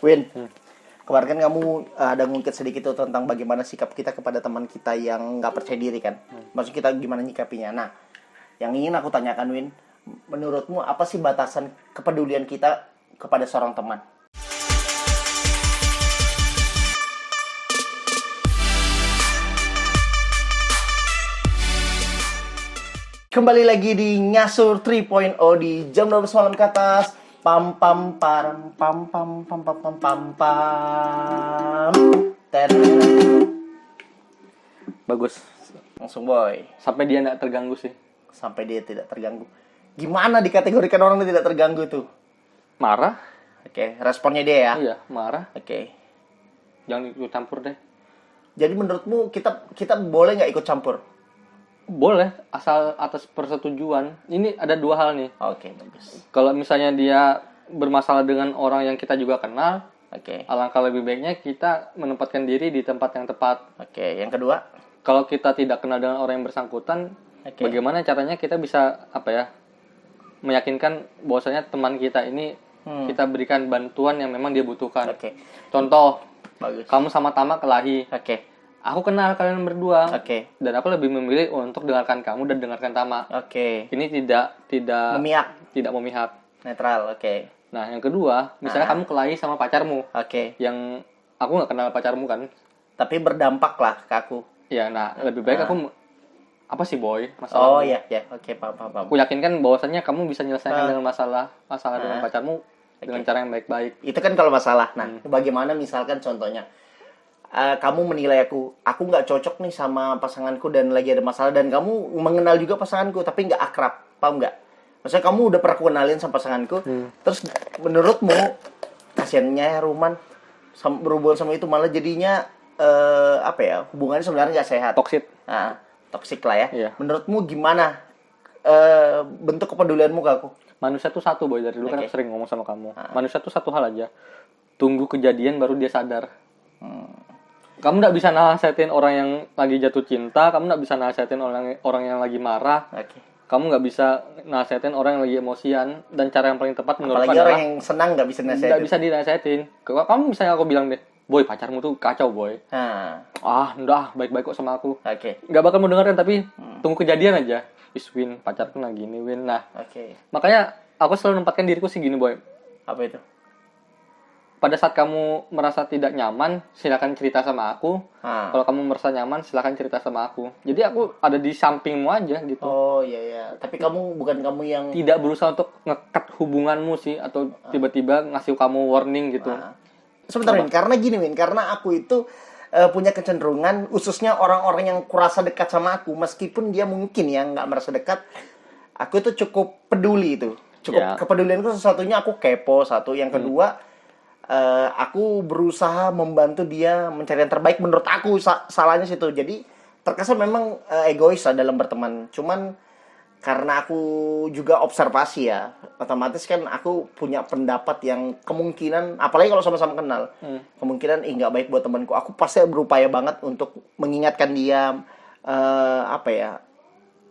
Win, kemarin kan kamu ada ngungkit sedikit tuh tentang bagaimana sikap kita kepada teman kita yang nggak percaya diri kan. Maksud kita gimana nyikapinya. Nah, yang ingin aku tanyakan Win, menurutmu apa sih batasan kepedulian kita kepada seorang teman? Kembali lagi di Ngasur 3.0 di jam 12 malam ke atas. Pam pam param pam pam pam pam pam pam pam. Bagus. Langsung boy. Sampai dia nggak terganggu sih. Sampai dia tidak terganggu. Gimana dikategorikan orang yang tidak terganggu tuh? Marah? Oke, responnya dia ya. Iya, marah. Oke. Jangan ikut campur deh. Jadi menurutmu kita boleh nggak ikut campur? Boleh, asal atas persetujuan. Ini ada dua hal nih. Oke, bagus. Kalau misalnya dia bermasalah dengan orang yang kita juga kenal, Oke. alangkah lebih baiknya kita menempatkan diri di tempat yang tepat. Oke, yang kedua? Kalau kita tidak kenal dengan orang yang bersangkutan, Oke. bagaimana caranya kita bisa meyakinkan bahwasanya teman kita ini kita berikan bantuan yang memang dia butuhkan. Oke. Contoh, Bagus. kamu sama Tama kelahi. Oke. Aku kenal kalian berdua. Oke. Dan aku lebih memilih untuk dengarkan kamu dan dengarkan Tama. Oke. Ini tidak Memihak, memihak. netral. Oke. Nah, yang kedua, misalnya kamu kelahi sama pacarmu, Oke. yang aku nggak kenal pacarmu kan? Tapi berdampak lah ke aku. Ya, nah lebih baik aku apa sih boy? Oh Masalah. iya, ya. Oke, paham. Aku yakinkan bahwasannya kamu bisa menyelesaikan dengan masalah dengan pacarmu dengan Oke. cara yang baik-baik. Itu kan kalau masalah. Nah, bagaimana misalkan contohnya kamu menilai aku nggak cocok nih sama pasanganku dan lagi ada masalah, dan kamu mengenal juga pasanganku tapi nggak akrab, paham nggak? Maksudnya kamu udah pernah kenalin sama pasanganku, terus menurutmu kasiannya Ruman berhubungan sama itu malah jadinya hubungannya sebenarnya nggak sehat, Toxic. nah, toksik lah ya. Iya. Menurutmu gimana bentuk kepedulianmu ke aku? Manusia tuh satu boy, dari dulu kan Oke. aku sering ngomong sama kamu. Manusia tuh satu hal aja. Tunggu kejadian baru dia sadar. Kamu nggak bisa nasihatin orang yang lagi jatuh cinta, kamu nggak bisa nasihatin orang yang lagi marah, Oke. kamu nggak bisa nasihatin orang yang lagi emosian, dan cara yang paling tepat menurutku Apalagi orang adalah yang senang nggak bisa nasihatin. nggak bisa dinasihatin. Kamu misalnya aku bilang deh, boy pacarmu tuh kacau boy, Nah, udah baik-baik kok sama aku, oke. nggak bakal mau dengerin, tapi tunggu kejadian aja. Win, pacarku lagi gini Win. Nah, Oke. makanya aku selalu nempatkan diriku sih gini boy. Apa itu? Pada saat kamu merasa tidak nyaman, silakan cerita sama aku. Kalau kamu merasa nyaman, silakan cerita sama aku. Jadi aku ada di sampingmu aja gitu. Oh iya. Tapi bukan kamu yang Tidak berusaha untuk ngekat hubunganmu sih, atau tiba-tiba ngasih kamu warning gitu. sebentar Win, karena gini Win, karena aku itu punya kecenderungan, khususnya orang-orang yang kurasa dekat sama aku, meskipun dia mungkin yang nggak merasa dekat, aku itu cukup peduli itu. Ya. Kepedulianku sesatunya aku kepo, satu. Yang kedua, aku berusaha membantu dia mencari yang terbaik menurut aku. Salahnya situ. Jadi terkesan memang egois lah dalam berteman. Cuman karena aku juga observasi ya, otomatis kan aku punya pendapat yang kemungkinan, apalagi kalau sama-sama kenal, kemungkinan nggak baik buat temanku. Aku pasti berupaya banget untuk mengingatkan dia,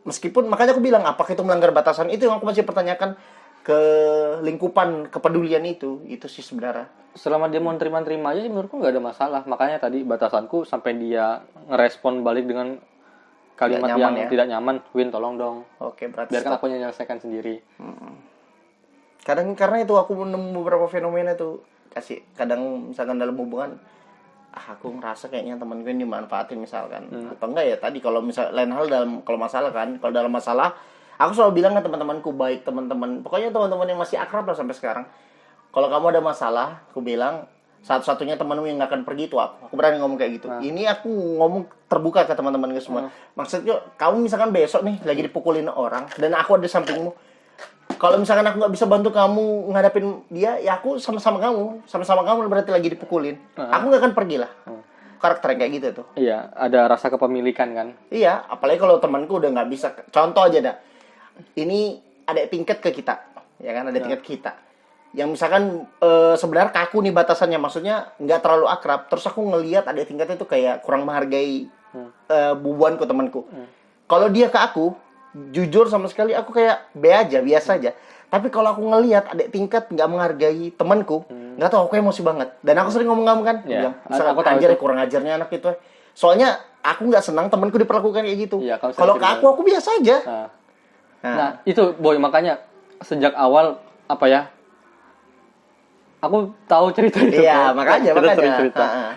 meskipun makanya aku bilang apakah itu melanggar batasan, itu yang aku masih pertanyakan ke lingkupan kepedulian itu sih sebenarnya. Selama dia mau terima-terima aja sih menurutku nggak ada masalah. Makanya tadi batasanku sampai dia ngerespon balik dengan kalimat Tidak nyaman yang ya? tidak nyaman. Win, tolong dong. Oke, berarti Biarkan aku yang menyelesaikan sendiri. kadang karena itu aku menemu beberapa fenomena tuh, kadang misalkan dalam hubungan aku ngerasa kayaknya teman gue dimanfaatin misalkan, atau enggak ya tadi kalau misal lain hal kalau dalam masalah aku selalu bilang ke teman-temanku, baik teman-teman, pokoknya teman-teman yang masih akrab lah sampai sekarang, kalau kamu ada masalah, aku bilang satu-satunya temanmu yang gak akan pergi itu aku berani ngomong kayak gitu. Ini aku ngomong terbuka ke teman-teman gue semua. Maksudnya kamu misalkan besok nih lagi dipukulin orang dan aku ada di sampingmu, kalau misalkan aku nggak bisa bantu kamu ngadapin dia, ya aku sama-sama kamu berarti lagi dipukulin. Aku nggak akan pergi lah. Karakter yang kayak gitu tuh. Iya, ada rasa kepemilikan kan. Iya, apalagi kalau temanku udah nggak bisa. Contoh aja dah. Ini ada tingkat ke kita, ya kan, ada tingkat kita. Yang misalkan sebenarnya kaku nih batasannya, maksudnya nggak terlalu akrab. Terus aku ngelihat ada tingkatnya tuh kayak kurang menghargai bubuanku, temanku. Kalau dia ke aku, jujur sama sekali aku kayak B aja, biasa aja. Tapi kalau aku ngelihat ada tingkat nggak menghargai temanku, Nggak tahu, aku emosi banget. Dan aku sering ngomong kan, Iya, bilang, misalkan aku tahu anjir itu. kurang ajarnya anak itu. Soalnya aku nggak senang temanku diperlakukan kayak gitu. Iya, kamu Kalau sering ke aku biasa aja. Nah, itu Boy, makanya sejak awal apa ya? Aku tahu cerita itu. Iya, Boy. makanya. Sering cerita. Ha-ha.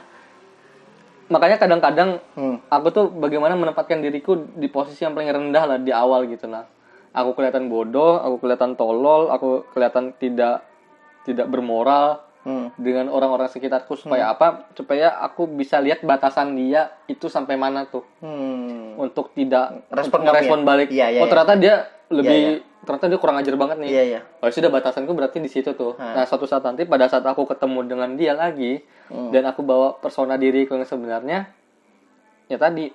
Makanya kadang-kadang Hmm. aku tuh bagaimana menempatkan diriku di posisi yang paling rendah lah di awal gitu. Nah, aku kelihatan bodoh, aku kelihatan tolol, aku kelihatan tidak bermoral dengan orang-orang sekitarku. Supaya apa? Supaya aku bisa lihat batasan dia itu sampai mana tuh. Untuk tidak merespon balik. Iya, Ternyata dia lebih ternyata dia kurang ajar banget nih. Iya. Oh, sudah batasanku berarti di situ tuh. Nah, suatu saat nanti pada saat aku ketemu dengan dia lagi dan aku bawa persona diriku yang sebenarnya, ya tadi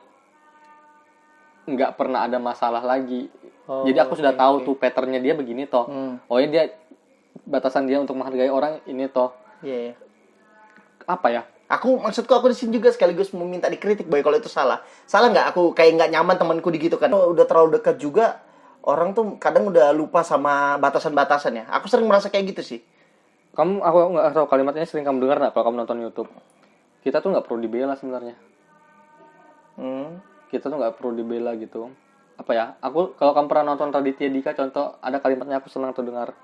nggak pernah ada masalah lagi. Jadi aku sudah tahu tuh patternnya dia begini toh. Oh ya, dia batasan dia untuk menghargai orang ini toh. Iya. Apa ya? Maksudku aku di sini juga sekaligus meminta dikritik, Boy, kalau itu salah. Salah nggak aku kayak nggak nyaman temanku gitu kan? Udah terlalu dekat juga, orang tuh kadang udah lupa sama batasan-batasannya. Aku sering merasa kayak gitu sih. Aku nggak tahu kalimatnya sering kamu dengar nggak kalau kamu nonton YouTube. Kita tuh nggak perlu dibela sebenarnya. Kita tuh nggak perlu dibela gitu. Apa ya? Kalau kamu pernah nonton Raditya Dika, contoh ada kalimatnya aku senang tuh dengar.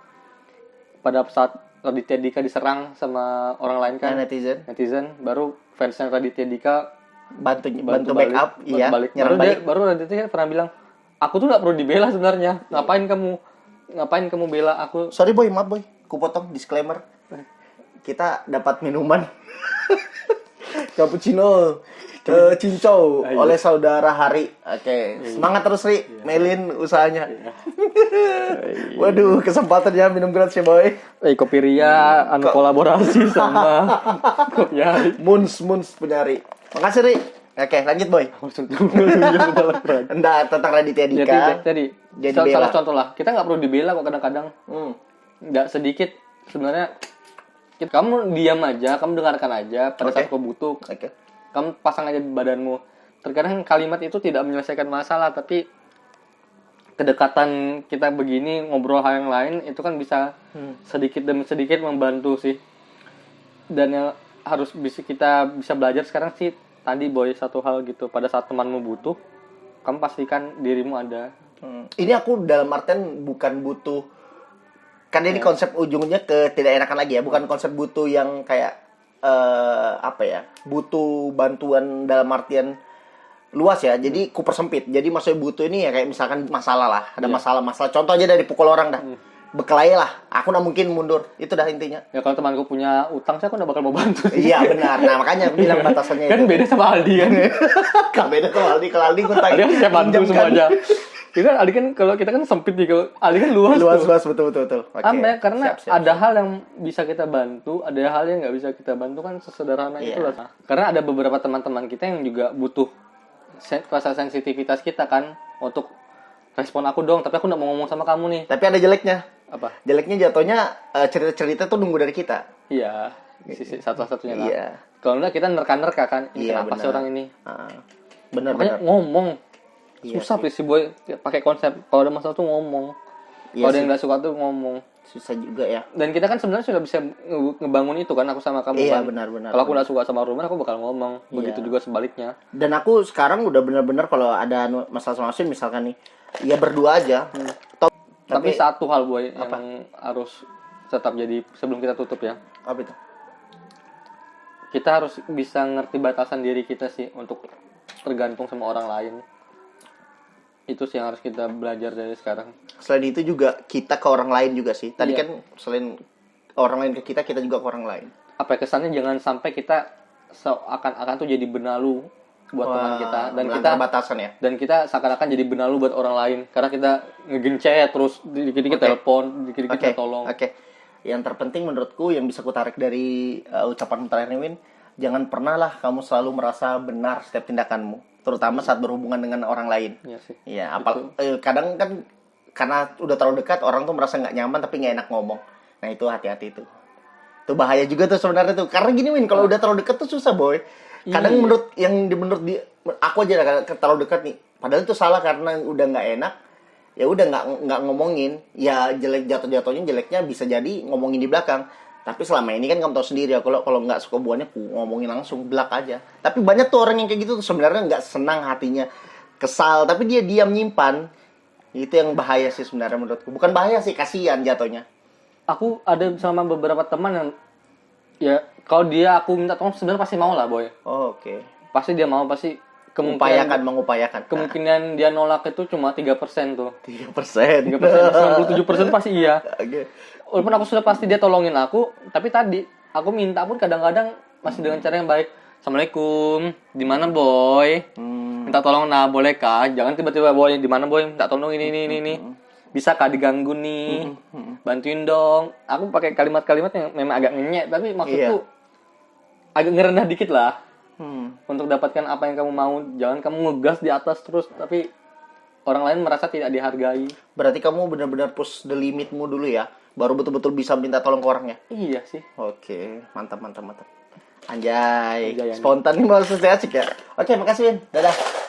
Pada saat Raditya Dika diserang sama orang lain kan, netizen, baru fansnya Raditya Dika bantu backup, iya, balik. Baru Raditya pernah bilang, aku tuh nggak perlu dibela sebenarnya. Ngapain kamu bela aku? Sorry Boy, maaf Boy, ku potong disclaimer. Kita dapat minuman cappuccino cincau oleh saudara Hari. Oke. Semangat terus Ri, mailin usahanya. Waduh, kesempatannya minum gratis ya Boy. Kopi Ria kolaborasi sama Kopi Hari. Muns punya Ri. Makasih Ri. Oke, lanjut Boy. Enggak, tentang Raditya Dika. Jadi salah contoh lah. Kita nggak perlu dibela kok kadang-kadang. Nggak sedikit sebenarnya. Kamu diam aja, kamu dengarkan aja pada saat kau butuh. Kamu pasang aja di badanmu. Terkadang kalimat itu tidak menyelesaikan masalah, tapi kedekatan kita begini, ngobrol hal yang lain, itu kan bisa sedikit demi sedikit membantu sih. Dan yang harus kita bisa belajar sekarang sih, tadi Boy, satu hal gitu. Pada saat temanmu butuh, kamu pastikan dirimu ada. Ini aku dalam artian bukan butuh, kan ini konsep ujungnya ke tidak enakan lagi ya. Bukan konsep butuh yang kayak butuh bantuan dalam artian luas ya. Jadi ku persempit. Jadi maksudnya butuh ini ya kayak misalkan masalah lah, ada masalah. Contoh aja dari pukul orang dah. Bekelahi lah. Aku nggak mungkin mundur. Itu dah intinya. Ya kalau temanku punya utang, saya aku nggak bakal mau bantu. Iya benar. Nah makanya aku bilang batasannya kan itu. Beda sama Aldi kan. Kan beda sama Aldi. Kalau Aldi gue tanya. Dia siap bantu semuanya. Kita Aldi kan, kalau kita kan sempit nih, kalau Aldi kan luas betul. Okay. Karena siap. Ada hal yang bisa kita bantu, ada hal yang nggak bisa kita bantu, kan sesederhana itu lah. Karena ada beberapa teman-teman kita yang juga butuh rasa sensitivitas kita kan, untuk respon aku dong, tapi aku nggak mau ngomong sama kamu nih. Tapi ada jeleknya. Apa? Jeleknya jatuhnya cerita-cerita tuh nunggu dari kita. Iya, sisi satu-satunya lah. Iya. Kalau enggak kita nerka-nerka kan, ini kenapa sih orang ini? Bener. Ngomong. Susah sih Boy, pakai konsep kalau ada masalah tuh ngomong. Kalau ada yang nggak suka tuh ngomong. Susah juga ya. Dan kita kan sebenarnya sudah bisa ngebangun itu kan, aku sama kamu. Iya, kan. benar. Kalau aku nggak suka sama Ruben, aku bakal ngomong. Begitu juga sebaliknya. Dan aku sekarang udah benar-benar kalau ada masalah sama Asin misalkan nih, ya berdua aja. Tapi satu hal Boy yang harus tetap jadi sebelum kita tutup ya. Apa itu? Kita harus bisa ngerti batasan diri kita sih untuk tergantung sama orang lain. Itu sih yang harus kita belajar dari sekarang. Selain itu juga kita ke orang lain juga sih. Tadi kan selain orang lain ke kita juga ke orang lain. Apa ya, kesannya jangan sampai kita seakan-akan tuh jadi benalu buat teman kita, dan kita batasan ya. Dan kita seakan-akan jadi benalu buat orang lain karena kita ngegencet terus, dikit-dikit telepon, dikit-dikit tolong. Yang terpenting menurutku yang bisa kutarik dari ucapan terakhir Win, jangan pernah lah kamu selalu merasa benar setiap tindakanmu, terutama saat berhubungan dengan orang lain. Iya sih. Iya, kadang kan karena udah terlalu dekat orang tuh merasa nggak nyaman tapi nggak enak ngomong. Nah itu hati-hati tuh. Itu bahaya juga tuh sebenarnya tuh. Karena gini Win, kalau udah terlalu dekat tuh susah Boy. Kadang menurut aku aja terlalu dekat nih. Padahal itu salah karena udah nggak enak. Ya udah nggak ngomongin. Ya jelek jatuhnya jeleknya bisa jadi ngomongin di belakang. Tapi selama ini kan kamu tahu sendiri ya, kalau nggak suka buahnya aku ngomongin langsung, blak aja. Tapi banyak tuh orang yang kayak gitu tuh sebenarnya nggak senang hatinya, kesal, tapi dia diam nyimpan. Itu yang bahaya sih sebenarnya menurutku. Bukan bahaya sih, kasihan jatuhnya. Aku ada sama beberapa teman yang ya kalau dia aku minta tolong sebenarnya pasti mau lah boy. Oh, oke. Pasti dia mau, pasti kemungkinan mengupayakan. Kemungkinan dia nolak itu cuma 3% tuh. 3%. 97% pasti iya. Oke. Walaupun aku sudah pasti dia tolongin aku, tapi tadi aku minta pun kadang-kadang masih dengan cara yang baik. Assalamualaikum, di mana boy? Minta tolong, nah bolehkah? Jangan tiba-tiba boy, di mana boy? Minta tolong ini. Bisa kah diganggu nih? Bantuin dong. Aku pakai kalimat-kalimat yang memang agak ngenyek, tapi maksudku agak ngerendah dikit lah. Untuk dapatkan apa yang kamu mau. Jangan kamu ngegas di atas terus, tapi orang lain merasa tidak dihargai. Berarti kamu benar-benar push the limitmu dulu ya, baru betul-betul bisa minta tolong ke orangnya. Iya sih. Oke, mantap. Anjay. Spontan nih maksudnya asik ya. Oke, makasih Win. Dadah.